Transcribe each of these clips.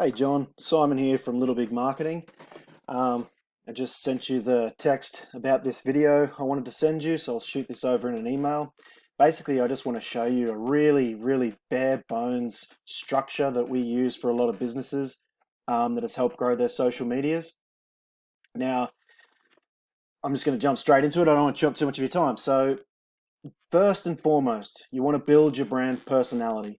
Hey John, Simon here from Little Big Marketing. Um, I just sent you the text about this video I wanted to send you, so I'll shoot this over in an email. Basically, I just want to show you a really bare bones structure that we use for a lot of businesses that has helped grow their social medias. Now, I'm just going to jump straight into it. I don't want to chew up too much of your time. So, first and foremost, you want to build your brand's personality.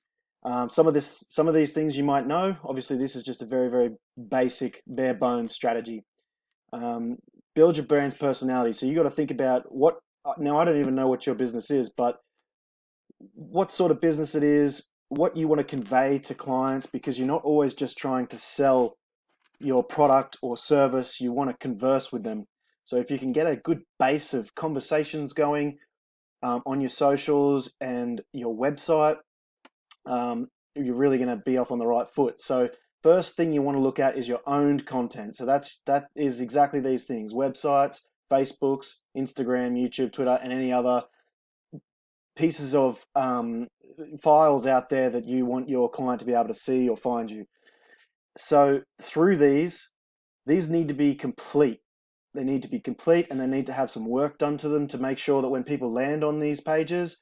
Some of these things you might know. Obviously, this is just a very basic, bare bones strategy. Um, Build your brand's personality. So you got to think about what. Now, I don't even know what your business is, but what sort of business it is, what you want to convey to clients, because you're not always just trying to sell your product or service. You want to converse with them. So if you can get a good base of conversations going on your socials and your website, you're really going to be off on the right foot. So first thing you want to look at is your owned content. So that is exactly these things: websites, Facebooks, Instagram, YouTube, Twitter, and any other pieces of files out there that you want your client to be able to see or find you. So through these need to be complete. They need to be complete, and they need to have some work done to them to make sure that when people land on these pages,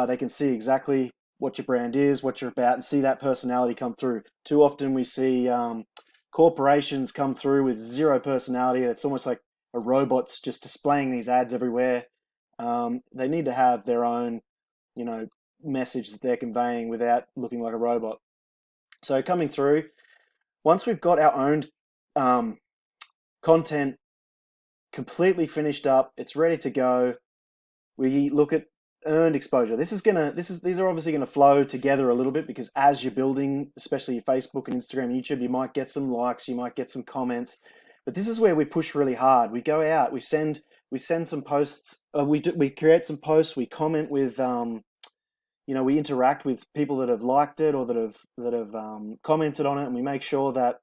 they can see exactly what your brand is, what you're about, and see that personality come through. Too often we see corporations come through with zero personality. It's almost like a robot's just displaying these ads everywhere. They need to have their own, you know, message that they're conveying without looking like a robot. So coming through, once we've got our own content completely finished up, it's ready to go. We look at earned exposure. These are obviously gonna flow together a little bit, because as you're building, especially your Facebook and Instagram and YouTube, you might get some likes, you might get some comments, but this is where we push really hard. We go out, we send some posts, we create some posts, we comment with we interact with people that have liked it or that have commented on it, and we make sure that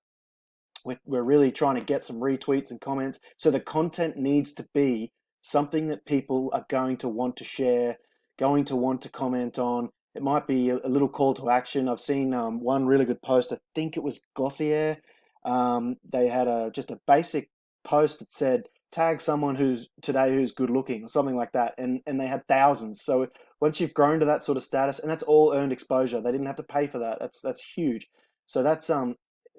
we're really trying to get some retweets and comments. So the content needs to be something that people are going to want to share, going to want to comment on. It might be a little call to action. I've seen one really good post. I think it was Glossier. They had just a basic post that said, tag someone who's good looking, or something like that. And they had thousands. So once you've grown to that sort of status, and that's all earned exposure, they didn't have to pay for that. That's huge. So that's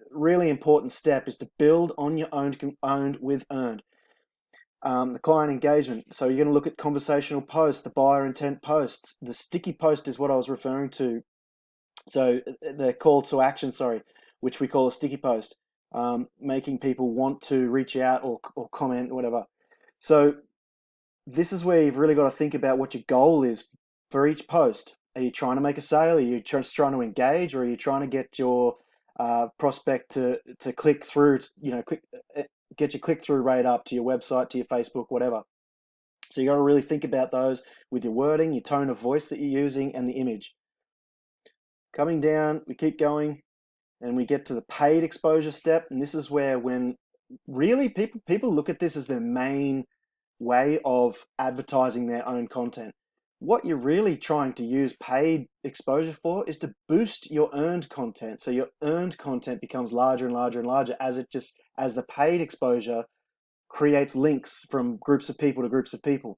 really important step, is to build on your owned with earned. The client engagement. So you're going to look at conversational posts, the buyer intent posts. The sticky post is what I was referring to. So the call to action, sorry, which we call a sticky post, making people want to reach out or comment or whatever. So this is where you've really got to think about what your goal is for each post. Are you trying to make a sale? Are you just trying to engage, or are you trying to get your prospect to click through? Get your click through rate up to your website, to your Facebook, whatever. So you got to really think about those with your wording, your tone of voice that you're using, and the image. Coming down, we keep going, and we get to the paid exposure step, and this is where, when really people look at this as their main way of advertising their own content. What you're really trying to use paid exposure for is to boost your earned content. So your earned content becomes larger and larger and larger as the paid exposure creates links from groups of people to groups of people.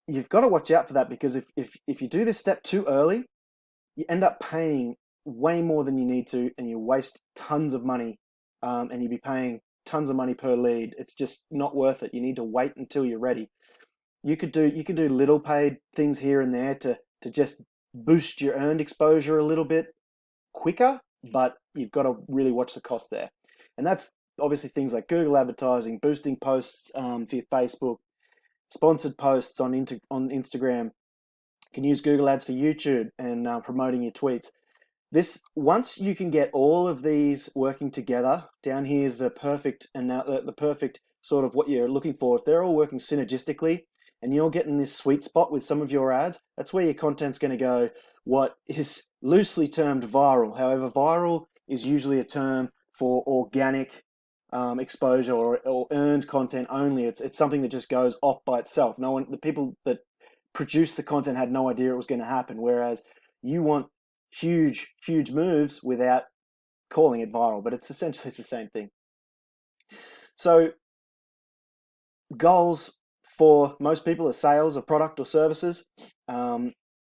You've got to watch out for that, because if you do this step too early, you end up paying way more than you need to, and you waste tons of money, and you'll be paying tons of money per lead. It's just not worth it. You need to wait until you're ready. You can do little paid things here and there to just boost your earned exposure a little bit quicker, but you've got to really watch the cost there. And that's obviously things like Google advertising, boosting posts for your Facebook, sponsored posts on Instagram. You can use Google Ads for YouTube and promoting your tweets. Once you can get all of these working together, down here is the perfect, and now the perfect sort of what you're looking for. If they're all working synergistically, and you're getting this sweet spot with some of your ads, that's where your content's going to go. What is loosely termed viral. However, viral is usually a term for organic exposure or earned content only. It's something that just goes off by itself. The people that produced the content had no idea it was going to happen. Whereas you want huge moves without calling it viral, but it's essentially the same thing. So goals for most people are sales of product or services, and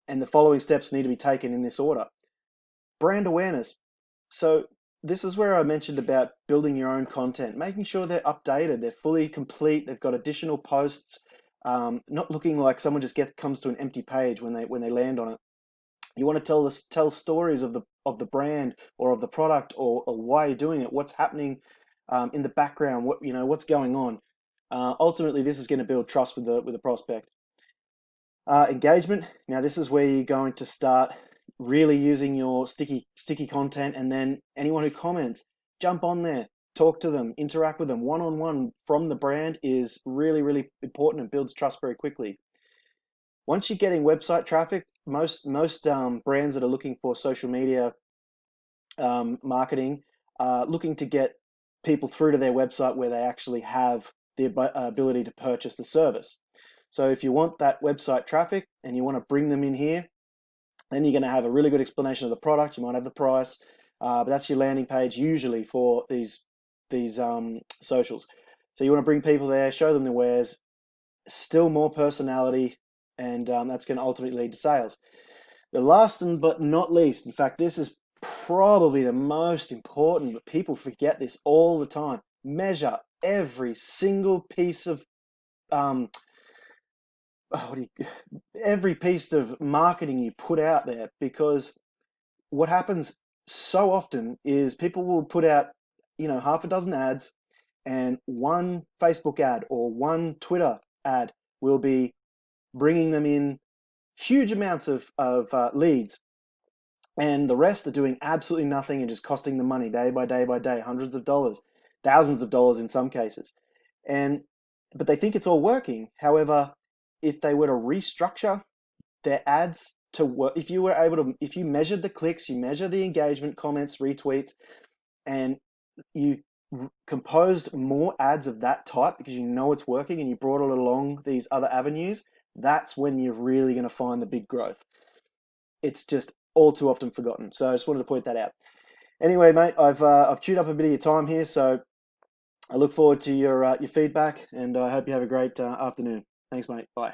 the following steps need to be taken in this order. Brand awareness. So this is where I mentioned about building your own content, making sure they're updated, they're fully complete, they've got additional posts, not looking like someone just comes to an empty page when they land on it. You want to tell stories of the brand or of the product, or why you're doing it, what's happening in the background, what's going on. Ultimately, this is going to build trust with the prospect. Engagement. Now, this is where you're going to start really using your sticky content, and then anyone who comments, jump on there, talk to them, interact with them one-on-one from the brand is really, really important and builds trust very quickly. Once you're getting website traffic, most brands that are looking for social media marketing are looking to get people through to their website where they actually have the ability to purchase the service. So if you want that website traffic and you want to bring them in here, then you're going to have a really good explanation of the product. You might have the price, but that's your landing page usually for these socials. So you want to bring people there, show them the wares, still more personality, and that's going to ultimately lead to sales. The last but not least, in fact, this is probably the most important, but people forget this all the time. Measure every single piece of every piece of marketing you put out there, because what happens so often is people will put out, half a dozen ads, and one Facebook ad or one Twitter ad will be bringing them in huge amounts of leads, and the rest are doing absolutely nothing and just costing them money day by day by day, hundreds of dollars, thousands of dollars in some cases. But they think it's all working. However, if they were to restructure their ads to work, if you measured the clicks, you measure the engagement, comments, retweets, and you composed more ads of that type because you know it's working, and you brought it along these other avenues, that's when you're really going to find the big growth. It's just all too often forgotten. So I just wanted to point that out. Anyway, mate, I've chewed up a bit of your time here, so I look forward to your feedback, and I hope you have a great afternoon. Thanks, mate. Bye.